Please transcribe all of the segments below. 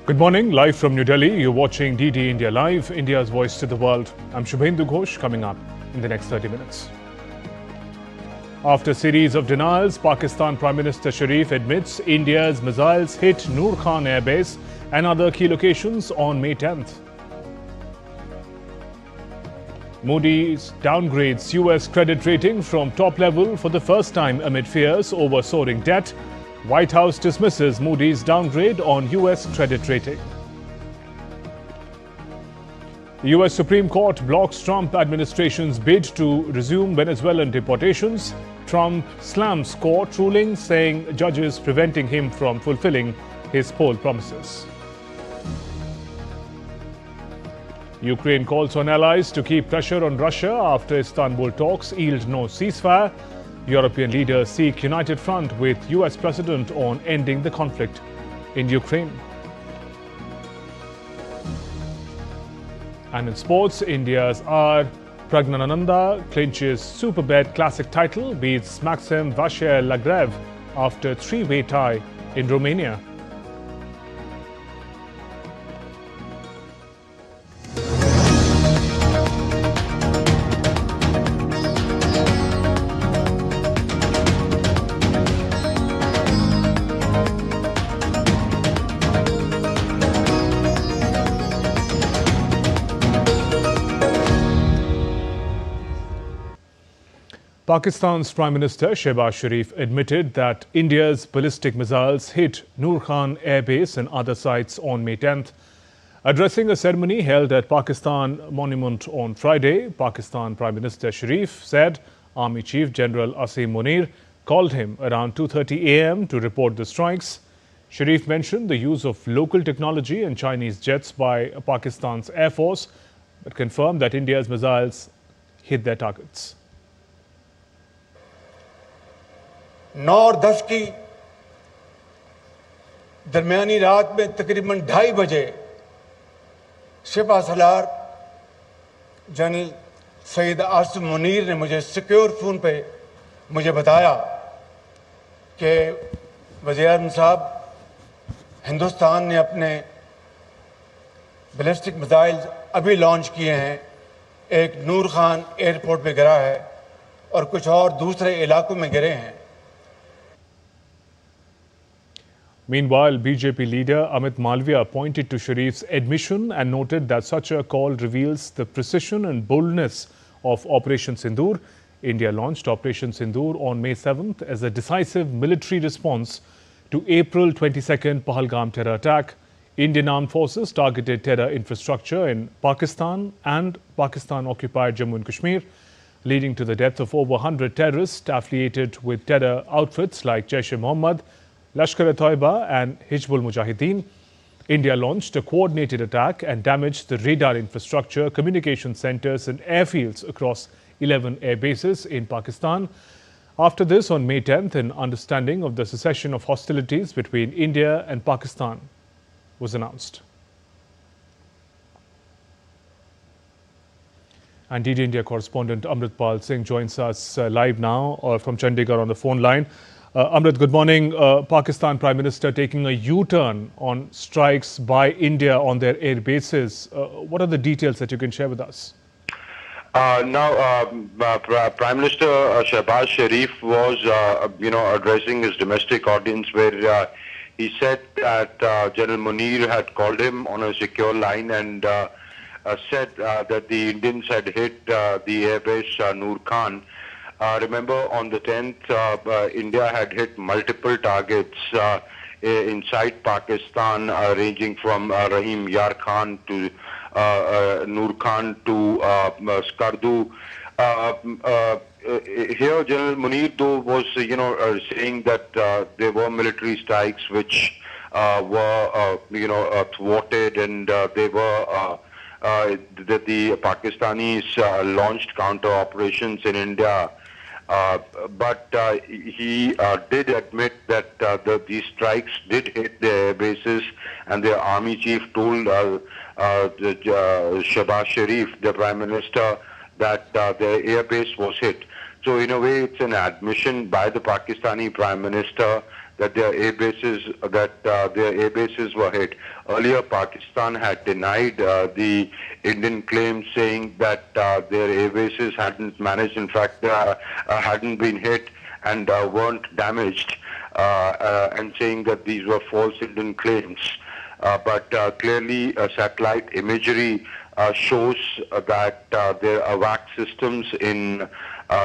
Good morning, live from New Delhi. You're watching DD India Live, India's voice to the world. I'm Shubhendu Ghosh, coming up in the next 30 minutes. After a series of denials, Pakistan Prime Minister Sharif admits India's missiles hit Noor Khan Airbase and other key locations on May 10th. Moody's downgrades US credit rating from top level for the first time amid fears over soaring debt. White House dismisses Moody's downgrade on US credit rating. The US Supreme Court blocks Trump administration's bid to resume Venezuelan deportations. Trump slams court ruling, saying judges preventing him from fulfilling his poll promises. Ukraine calls on allies to keep pressure on Russia after Istanbul talks yield no ceasefire. European leaders seek united front with US President on ending the conflict in Ukraine. And in sports, India's Praggnanandhaa clinches Superbet Classic title, beats Maxim Vachier-Lagrave after three-way tie in Romania. Pakistan's Prime Minister Shehbaz Sharif admitted that India's ballistic missiles hit Noor Khan Airbase and other sites on May 10th. Addressing a ceremony held at Pakistan Monument on Friday, Pakistan Prime Minister Sharif said Army Chief General Asim Munir called him around 2:30 a.m. to report the strikes. Sharif mentioned the use of local technology and Chinese jets by Pakistan's Air Force, but confirmed that India's missiles hit their targets. 9 और 10 की दरमियानी रात में तकरीबन 2:30 बजे सिपह Salaar general Syed Asim Munir ने मुझे secure phone पे मुझे बताया कि वज़ीर-ए-आज़म साहब, हिंदुस्तान ने अपने बैलिस्टिक मिसाइल अभी लॉन्च किए हैं, एक नूर खान एयरपोर्ट पे गिरा है और कुछ और दूसरे इलाकों में गिरे हैं. Meanwhile, BJP leader Amit Malviya pointed to Sharif's admission and noted that such a call reveals the precision and boldness of Operation Sindoor. India launched Operation Sindoor on May 7th as a decisive military response to April 22nd Pahalgam terror attack. Indian armed forces targeted terror infrastructure in Pakistan and Pakistan-occupied Jammu and Kashmir, leading to the death of over 100 terrorists affiliated with terror outfits like Jaish-e-Mohammed, Lashkar-e-Toiba and Hizbul Mujahideen. India launched a coordinated attack and damaged the radar infrastructure, communication centers and airfields across 11 air bases in Pakistan. After this, on May 10th, an understanding of the cessation of hostilities between India and Pakistan was announced. And DD India correspondent Amritpal Singh joins us live now from Chandigarh on the phone line. Amrit, good morning. Pakistan Prime Minister taking a U-turn on strikes by India on their air bases. What are the details that you can share with us? Prime Minister Shehbaz Sharif was, addressing his domestic audience where he said that General Munir had called him on a secure line and said that the Indians had hit the airbase Noor Khan. Remember, on the 10th, India had hit multiple targets inside Pakistan, ranging from Rahim Yar Khan to Noor Khan to Skardu. Here, General Munir, though, was, saying that there were military strikes which were, thwarted, and they were that the Pakistanis launched counter operations in India. But he did admit that these strikes did hit their bases, and their army chief told Shehbaz Sharif, the Prime Minister, that their airbase was hit. So in a way, it's an admission by the Pakistani Prime Minister that their air bases were hit. Earlier, Pakistan had denied the Indian claim, saying that their air bases hadn't managed, in fact, hadn't been hit and weren't damaged, and saying that these were false Indian claims. But clearly, satellite imagery shows that their AWACS systems in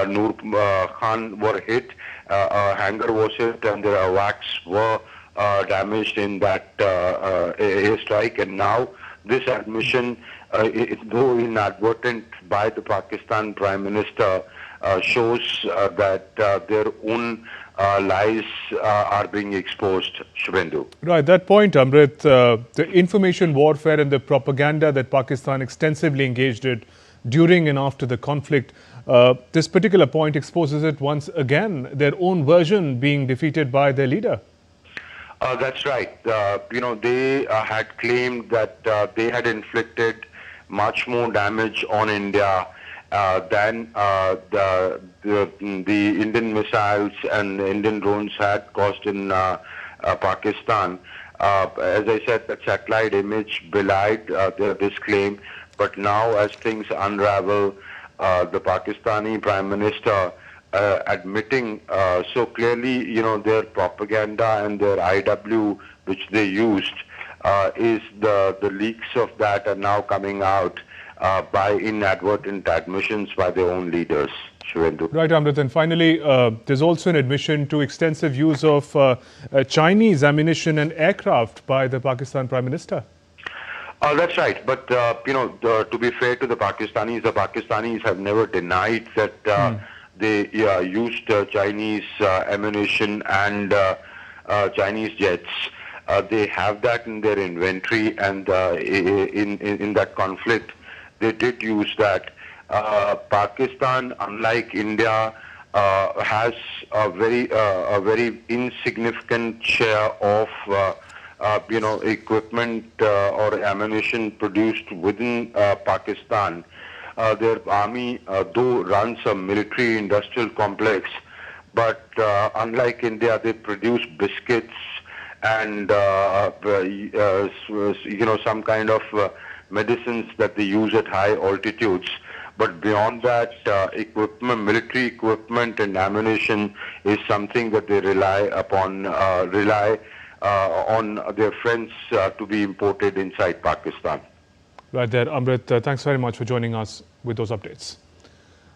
Noor Khan were hit, a hangar was hit, and their AWACS were damaged in that airstrike. And now this admission, though inadvertent by the Pakistan Prime Minister, shows that their own lies are being exposed, Shubhendu. Right, that point, Amrit, the information warfare and the propaganda that Pakistan extensively engaged in during and after the conflict, this particular point exposes it once again, their own version being defeated by their leader. That's right. They had claimed that they had inflicted much more damage on India than the Indian missiles and Indian drones had caused in Pakistan. As I said, that satellite image belied this claim. But now, as things unravel, the Pakistani Prime Minister admitting so clearly, their propaganda and their IW, which they used, is the leaks of that are now coming out by inadvertent admissions by their own leaders. Shubhendu. Right, Amrit. And finally, there's also an admission to extensive use of Chinese ammunition and aircraft by the Pakistan Prime Minister. That's right. But, to be fair to the Pakistanis have never denied that they used Chinese ammunition and Chinese jets. They have that in their inventory, and in that conflict, they did use that. Pakistan, unlike India, has a very insignificant share of equipment or ammunition produced within Pakistan. Their army, though, runs a military-industrial complex, but unlike India, they produce biscuits and some kind of medicines that they use at high altitudes. But beyond that, military equipment and ammunition is something that they rely on their friends to be imported inside Pakistan. Right there, Amrit. Thanks very much for joining us with those updates.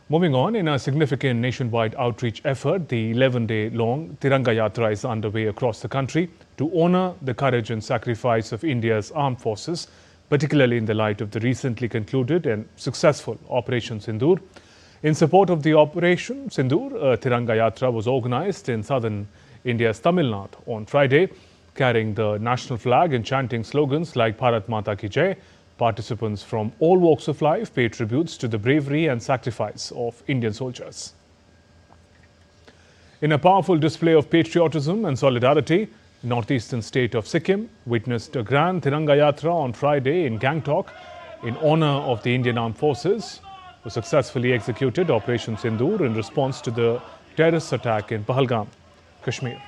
Moving on, in a significant nationwide outreach effort, the 11-day-long Tiranga Yatra is underway across the country to honor the courage and sacrifice of India's armed forces, particularly in the light of the recently concluded and successful Operation Sindoor. In support of the Operation Sindoor, a Tiranga Yatra was organized in southern India's Tamil Nadu on Friday, carrying the national flag and chanting slogans like Bharat Mata Ki Jai. Participants from all walks of life paid tributes to the bravery and sacrifice of Indian soldiers. In a powerful display of patriotism and solidarity, the northeastern state of Sikkim witnessed a grand Tiranga Yatra on Friday in Gangtok in honor of the Indian Armed Forces, who successfully executed Operation Sindoor in response to the terrorist attack in Pahalgam, Kashmir.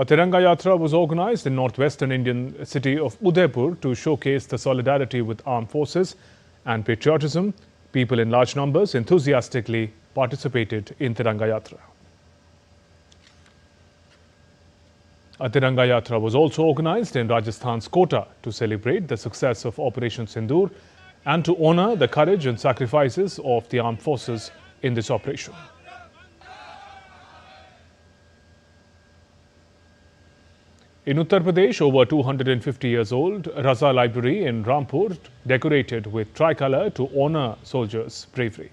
A Tiranga Yatra was organized in northwestern Indian city of Udaipur to showcase the solidarity with armed forces and patriotism. People in large numbers enthusiastically participated in Tiranga Yatra. A Tiranga Yatra was also organized in Rajasthan's Kota to celebrate the success of Operation Sindoor and to honor the courage and sacrifices of the armed forces in this operation. In Uttar Pradesh, over 250 years old, Raza Library in Rampur decorated with tricolour to honour soldiers' bravery.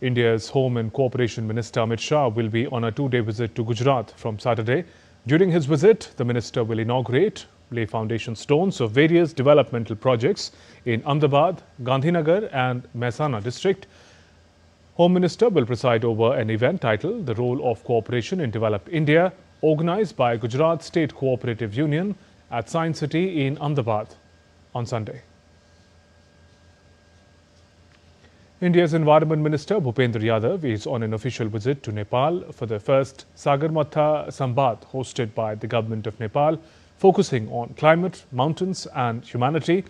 India's Home and Cooperation Minister Amit Shah will be on a two-day visit to Gujarat from Saturday. During his visit, the minister will lay foundation stones of various developmental projects in Ahmedabad, Gandhinagar and Mehsana district. Home Minister will preside over an event titled The Role of Cooperation in Developed India. organized by Gujarat State Cooperative Union at Science City in Ahmedabad on Sunday. India's Environment Minister Bhupendra Yadav is on an official visit to Nepal for the first Sagarmatha Samvad hosted by the government of Nepal, focusing on climate, mountains and humanity.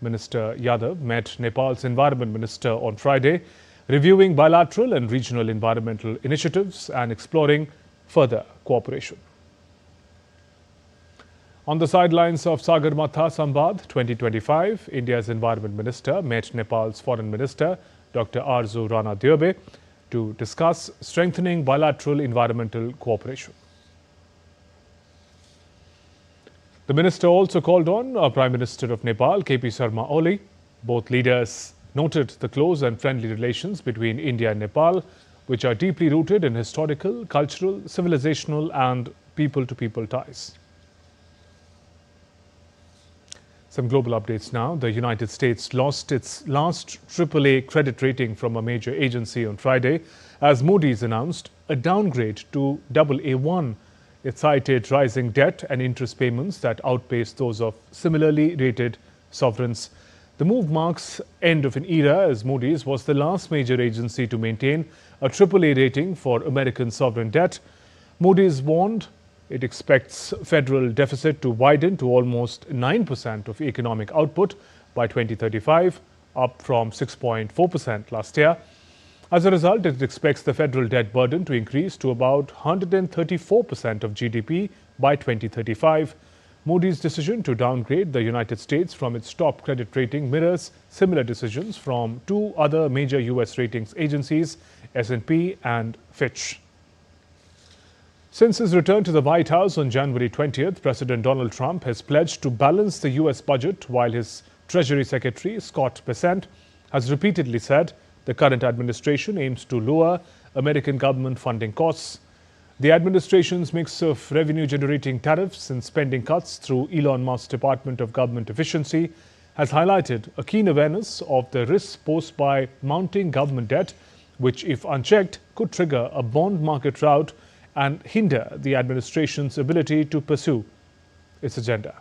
Minister Yadav met Nepal's Environment Minister on Friday, reviewing bilateral and regional environmental initiatives and exploring further cooperation. On the sidelines of Sagarmatha Samvad 2025, India's Environment Minister met Nepal's Foreign Minister Dr. Arzu Rana Diobe to discuss strengthening bilateral environmental cooperation. The minister also called on Prime Minister of Nepal, KP Sharma Oli. Both leaders noted the close and friendly relations between India and Nepal, which are deeply rooted in historical, cultural, civilizational and people-to-people ties. Some global updates now. The United States lost its last AAA credit rating from a major agency on Friday as Moody's announced a downgrade to AA1. It cited rising debt and interest payments that outpaced those of similarly rated sovereigns. The move marks end of an era as Moody's was the last major agency to maintain a AAA rating for American sovereign debt. Moody's warned it expects federal deficit to widen to almost 9% of economic output by 2035, up from 6.4% last year. As a result, it expects the federal debt burden to increase to about 134% of GDP by 2035. Moody's decision to downgrade the United States from its top credit rating mirrors similar decisions from two other major U.S. ratings agencies, S&P and Fitch. Since his return to the White House on January 20th, President Donald Trump has pledged to balance the U.S. budget, while his Treasury Secretary, Scott Bessent, has repeatedly said the current administration aims to lower American government funding costs. The administration's mix of revenue-generating tariffs and spending cuts through Elon Musk's Department of Government Efficiency has highlighted a keen awareness of the risks posed by mounting government debt, which, if unchecked, could trigger a bond market rout and hinder the administration's ability to pursue its agenda.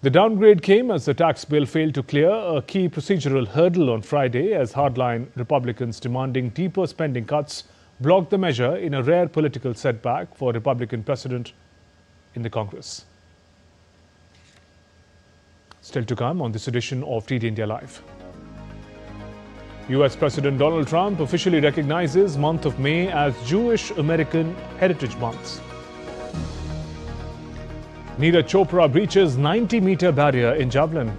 The downgrade came as the tax bill failed to clear a key procedural hurdle on Friday as hardline Republicans demanding deeper spending cuts blocked the measure in a rare political setback for a Republican president in the Congress. Still to come on this edition of TD India Live. US President Donald Trump officially recognizes month of May as Jewish American Heritage Month. Neeraj Chopra breaches 90-meter barrier in javelin.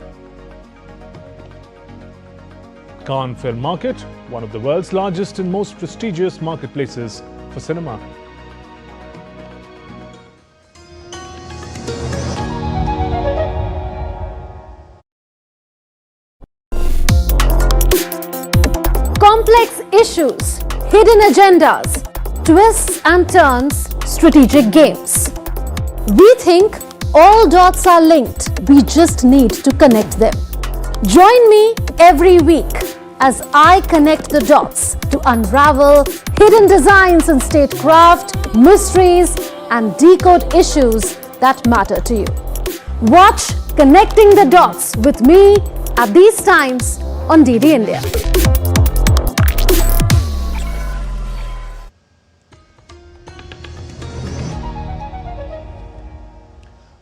Cannes Film Market, one of the world's largest and most prestigious marketplaces for cinema. Complex issues, hidden agendas, twists and turns, strategic games. We think all dots are linked, we just need to connect them. Join me every week as I connect the dots to unravel hidden designs in statecraft, mysteries and decode issues that matter to you. Watch Connecting the Dots with me at these times on DD India.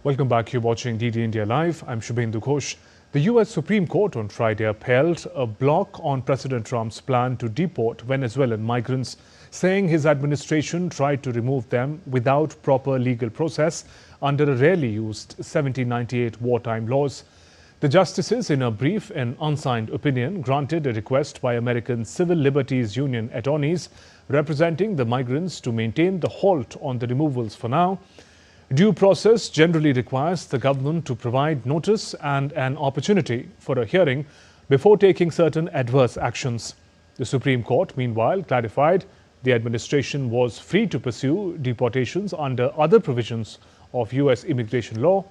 Welcome back. You're watching DD India Live. I'm Shubhendu Ghosh. The US Supreme Court on Friday upheld a block on President Trump's plan to deport Venezuelan migrants, saying his administration tried to remove them without proper legal process under a rarely used 1798 wartime laws. The justices, in a brief and unsigned opinion, granted a request by American Civil Liberties Union attorneys representing the migrants to maintain the halt on the removals for now. Due process generally requires the government to provide notice and an opportunity for a hearing before taking certain adverse actions. The Supreme Court, meanwhile, clarified the administration was free to pursue deportations under other provisions of US immigration law.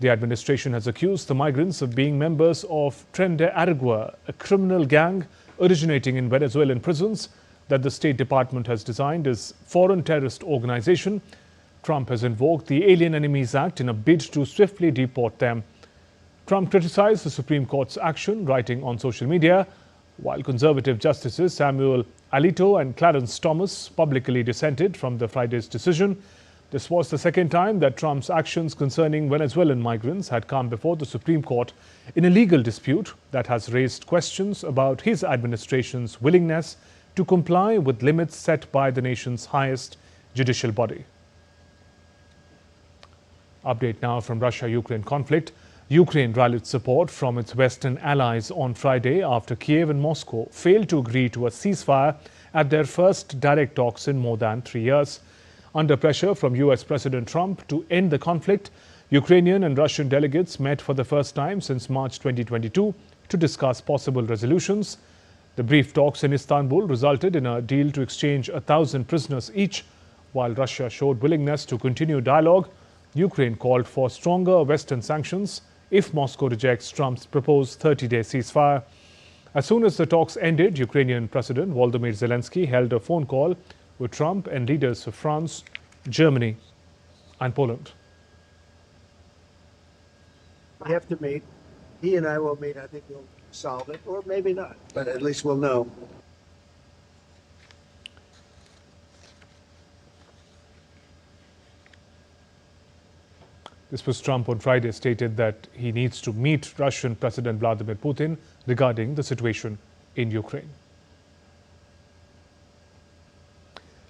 The administration has accused the migrants of being members of Tren de Aragua, a criminal gang originating in Venezuelan prisons, that the State Department has designed as foreign terrorist organization. Trump has invoked the Alien Enemies Act in a bid to swiftly deport them. Trump criticized the Supreme Court's action, writing on social media, while conservative justices Samuel Alito and Clarence Thomas publicly dissented from the Friday's decision. This was the second time that Trump's actions concerning Venezuelan migrants had come before the Supreme Court in a legal dispute that has raised questions about his administration's willingness to comply with limits set by the nation's highest judicial body. Update now from Russia-Ukraine conflict. Ukraine rallied support from its Western allies on Friday after Kiev and Moscow failed to agree to a ceasefire at their first direct talks in more than 3 years. Under pressure from US President Trump to end the conflict, Ukrainian and Russian delegates met for the first time since March 2022 to discuss possible resolutions. The brief talks in Istanbul resulted in a deal to exchange 1,000 prisoners each. While Russia showed willingness to continue dialogue, Ukraine called for stronger Western sanctions if Moscow rejects Trump's proposed 30-day ceasefire. As soon as the talks ended, Ukrainian President Volodymyr Zelensky held a phone call with Trump and leaders of France, Germany, and Poland. We have to meet. He and I will meet. I think we'll solve it, or maybe not, but at least we'll know. This was Trump on Friday stated that he needs to meet Russian President Vladimir Putin regarding the situation in Ukraine.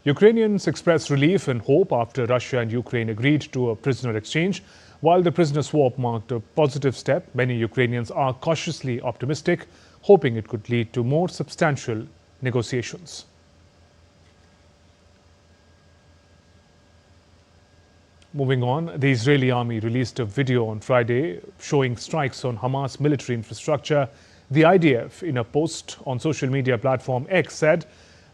Ukrainians expressed relief and hope after Russia and Ukraine agreed to a prisoner exchange. While the prisoner swap marked a positive step, many Ukrainians are cautiously optimistic, hoping it could lead to more substantial negotiations. Moving on, the Israeli army released a video on Friday showing strikes on Hamas military infrastructure. The IDF, in a post on social media platform X, said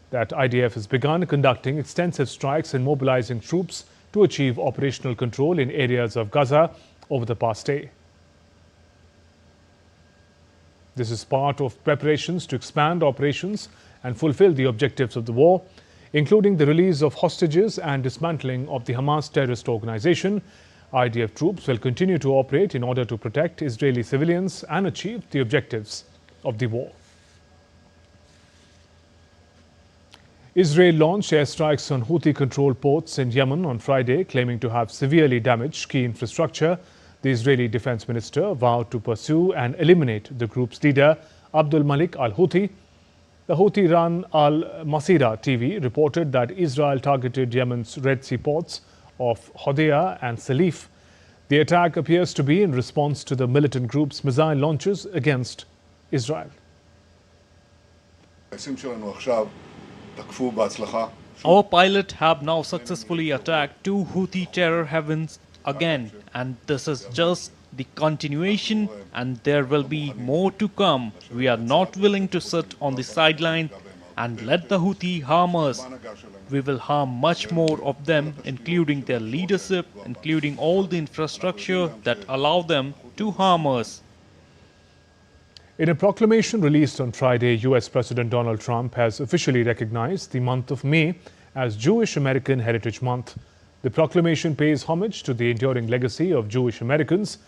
that IDF has begun conducting extensive strikes and mobilizing troops to achieve operational control in areas of Gaza over the past day. This is part of preparations to expand operations and fulfill the objectives of the war, including the release of hostages and dismantling of the Hamas terrorist organization. IDF troops will continue to operate in order to protect Israeli civilians and achieve the objectives of the war. Israel launched airstrikes on Houthi-controlled ports in Yemen on Friday, claiming to have severely damaged key infrastructure. The Israeli defense minister vowed to pursue and eliminate the group's leader, Abdul Malik al-Houthi. The Houthi-run Al-Masira TV reported that Israel targeted Yemen's Red Sea ports of Hodeidah and Salif. The attack appears to be in response to the militant group's missile launches against Israel. Our pilots have now successfully attacked 2 Houthi terror havens again, and this is just the continuation, and there will be more to come. We are not willing to sit on the sideline and let the Houthi harm us. We will harm much more of them, including their leadership, including all the infrastructure that allow them to harm us. In a proclamation released on Friday, US President Donald Trump has officially recognized the month of May as Jewish American Heritage Month. The proclamation pays homage to the enduring legacy of Jewish Americans.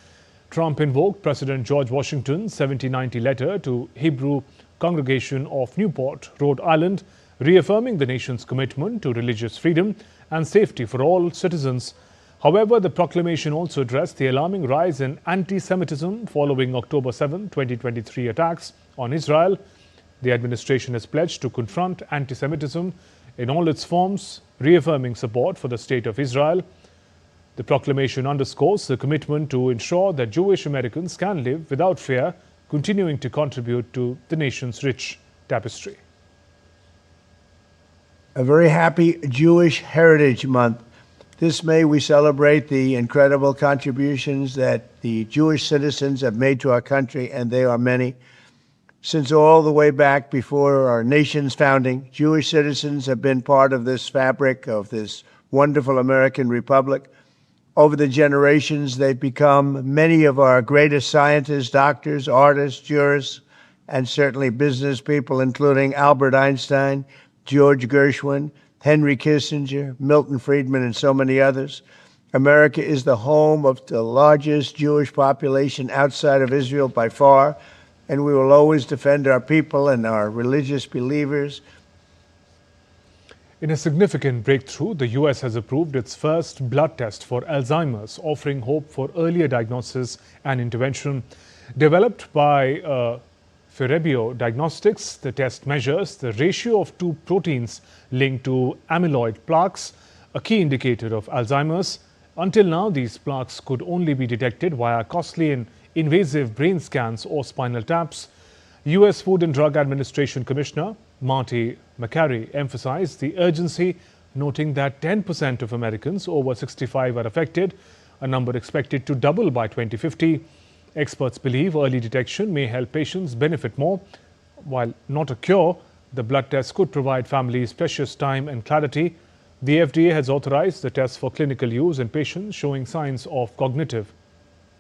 Trump invoked President George Washington's 1790 letter to Hebrew congregation of Newport, Rhode Island, reaffirming the nation's commitment to religious freedom and safety for all citizens. However, the proclamation also addressed the alarming rise in anti-Semitism following October 7, 2023 attacks on Israel. The administration has pledged to confront anti-Semitism in all its forms, reaffirming support for the State of Israel. The proclamation underscores the commitment to ensure that Jewish Americans can live without fear, continuing to contribute to the nation's rich tapestry. A very happy Jewish Heritage Month. This May we celebrate the incredible contributions that the Jewish citizens have made to our country, and they are many. Since all the way back before our nation's founding, Jewish citizens have been part of this fabric of this wonderful American republic. Over the generations, they've become many of our greatest scientists, doctors, artists, jurists, and certainly business people, including Albert Einstein, George Gershwin, Henry Kissinger, Milton Friedman, and so many others. America is the home of the largest Jewish population outside of Israel by far, and we will always defend our people and our religious believers. In a significant breakthrough, the US has approved its first blood test for Alzheimer's, offering hope for earlier diagnosis and intervention. Developed by Ferrebio Diagnostics, the test measures the ratio of two proteins linked to amyloid plaques, a key indicator of Alzheimer's. Until now, these plaques could only be detected via costly and invasive brain scans or spinal taps. US Food and Drug Administration Commissioner Marty McCary emphasized the urgency, noting that 10% of Americans over 65 are affected, a number expected to double by 2050. Experts believe early detection may help patients benefit more. While not a cure, the blood test could provide families precious time and clarity. The FDA has authorized the test for clinical use in patients showing signs of cognitive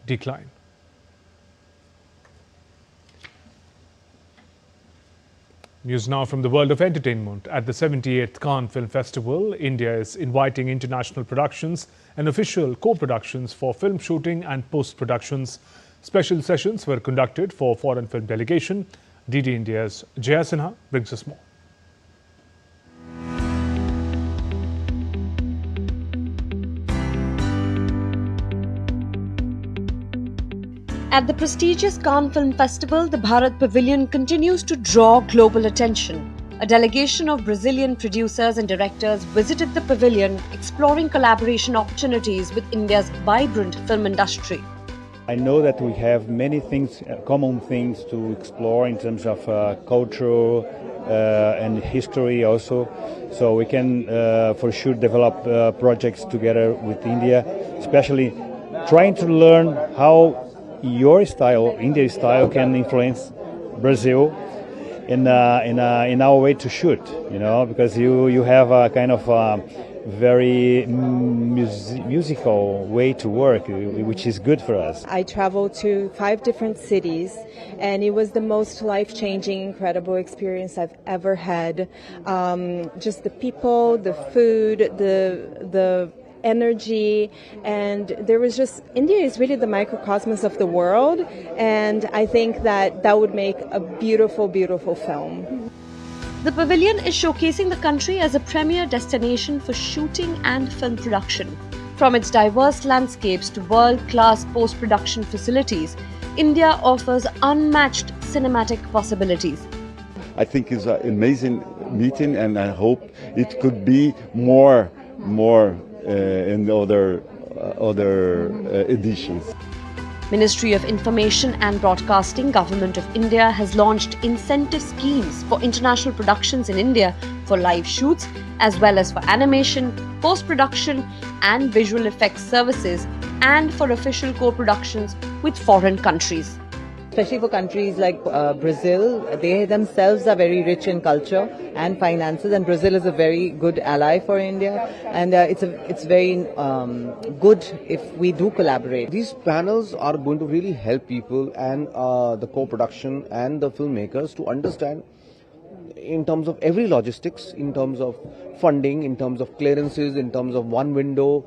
decline. News now from the world of entertainment. At the 78th Cannes Film Festival, India is inviting international productions and official co-productions for film shooting and post-productions. Special sessions were conducted for foreign film delegation. DD India's Jaya Sinha brings us more. At the prestigious Cannes Film Festival, the Bharat Pavilion continues to draw global attention. A delegation of Brazilian producers and directors visited the pavilion, exploring collaboration opportunities with India's vibrant film industry. I know that we have many things, common things to explore in terms of culture and history also. So we can for sure develop projects together with India, especially trying to learn how your style, India's style, can influence Brazil in our way to shoot. You know, because you have a kind of very musical way to work, which is good for us. I traveled to 5 different cities, and it was the most life-changing, incredible experience I've ever had. Just the people, the food, the energy, and there was just, India is really the microcosmos of the world, and I think that would make a beautiful, beautiful film. The pavilion is showcasing the country as a premier destination for shooting and film production. From its diverse landscapes to world-class post-production facilities, India offers unmatched cinematic possibilities. I think it's an amazing meeting, and I hope it could be more in other editions. Ministry of Information and Broadcasting, Government of India has launched incentive schemes for international productions in India for live shoots as well as for animation, post-production and visual effects services, and for official co-productions with foreign countries. Especially for countries like Brazil, they themselves are very rich in culture and finances, and Brazil is a very good ally for India, and it's very good if we do collaborate. These panels are going to really help people and the co-production and the filmmakers to understand in terms of every logistics, in terms of funding, in terms of clearances, in terms of one window.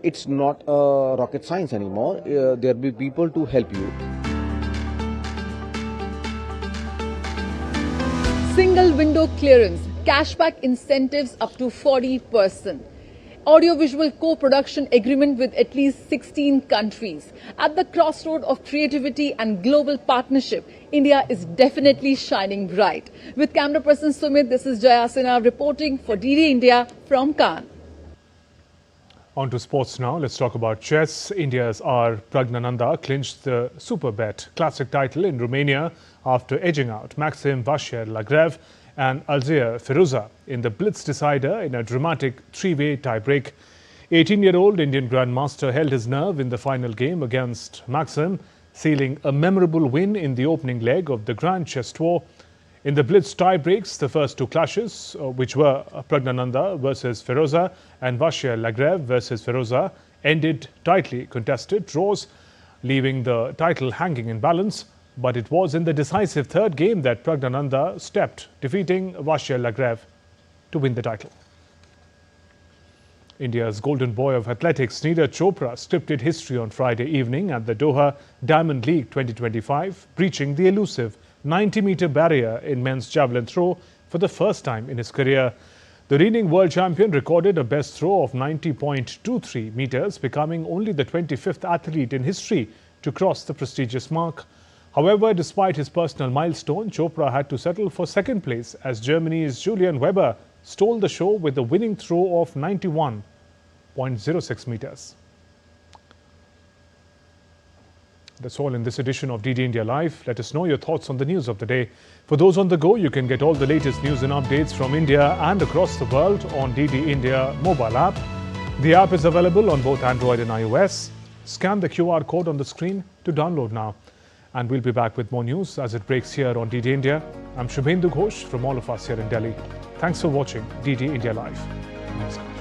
It's not rocket science anymore. There will be people to help you. Single window clearance, cashback incentives up to 40%. Audiovisual co-production agreement with at least 16 countries. At the crossroad of creativity and global partnership, India is definitely shining bright. With camera person Sumit, this is Jaya Sinha reporting for DD India from Cannes. On to sports now. Let's talk about chess. India's Praggnanandhaa clinched the Superbet Classic title in Romania after edging out Maxim Vachier-Lagrave and Alzheimer Firuza in the Blitz decider in a dramatic 3-way tie-break. 18-year-old Indian Grandmaster held his nerve in the final game against Maxim, sealing a memorable win in the opening leg of the Grand Chess Tour. In the Blitz tie-breaks, the first 2 clashes, which were Praggnanandhaa versus Firuza and Vachier-Lagrave versus Firuza, ended tightly contested draws, leaving the title hanging in balance. But it was in the decisive third game that Praggnanandhaa stepped, defeating Vachier-Lagrave to win the title. India's golden boy of athletics, Neeraj Chopra, scripted history on Friday evening at the Doha Diamond League 2025, breaching the elusive 90-meter barrier in men's javelin throw for the first time in his career. The reigning world champion recorded a best throw of 90.23 meters, becoming only the 25th athlete in history to cross the prestigious mark. However, despite his personal milestone, Chopra had to settle for second place as Germany's Julian Weber stole the show with a winning throw of 91.06 meters. That's all in this edition of DD India Live. Let us know your thoughts on the news of the day. For those on the go, you can get all the latest news and updates from India and across the world on DD India mobile app. The app is available on both Android and iOS. Scan the QR code on the screen to download now. And we'll be back with more news as it breaks here on DD India. I'm Shubhendu Ghosh from all of us here in Delhi. Thanks for watching DD India Live. Namaskar.